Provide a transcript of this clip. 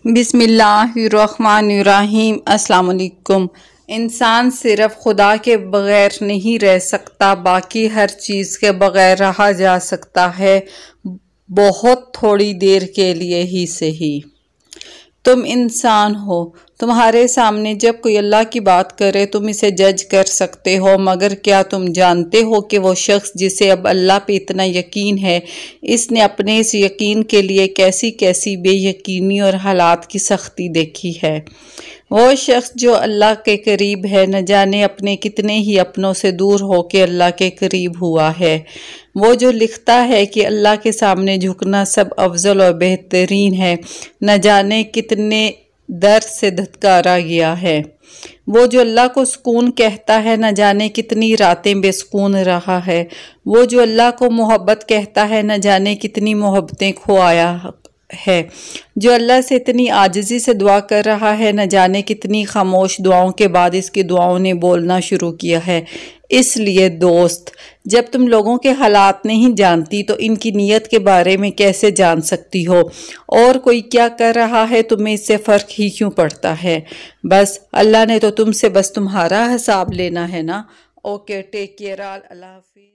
बिस्मिल्लाहिर्रहमानिर्रहीम। अस्सलाम वालेकुम। इंसान सिर्फ खुदा के बग़ैर नहीं रह सकता, बाकी हर चीज़ के बग़ैर रहा जा सकता है, बहुत थोड़ी देर के लिए ही सही। तुम इंसान हो, तुम्हारे सामने जब कोई अल्लाह की बात करे तुम इसे जज कर सकते हो, मगर क्या तुम जानते हो कि वो शख्स जिसे अब अल्लाह पे इतना यकीन है, इसने अपने इस यकीन के लिए कैसी कैसी बेयकीनी और हालात की सख्ती देखी है। वो शख्स जो अल्लाह के करीब है, न जाने अपने कितने ही अपनों से दूर हो के अल्लाह के करीब हुआ है। वो जो लिखता है कि अल्लाह के सामने झुकना सब अफजल और बेहतरीन है, न जाने कितने दर्द से धत्कारा गया है। वो जो अल्लाह को सुकून कहता है, न जाने कितनी रातें बेसुकून रहा है। वो जो अल्लाह को मोहब्बत कहता है, न जाने कितनी मोहब्बतें खोया है। जो अल्लाह से इतनी आजिज़ी से दुआ कर रहा है, न जाने कितनी खामोश दुआओं के बाद इसकी दुआओं ने बोलना शुरू किया है। इसलिए दोस्त, जब तुम लोगों के हालात नहीं जानती तो इनकी नीयत के बारे में कैसे जान सकती हो? और कोई क्या कर रहा है तुम्हें इससे फ़र्क ही क्यों पड़ता है? बस अल्लाह ने तो तुमसे बस तुम्हारा हिसाब लेना है ना। ओके, टेक केयर, अल्लाह हाफिज़।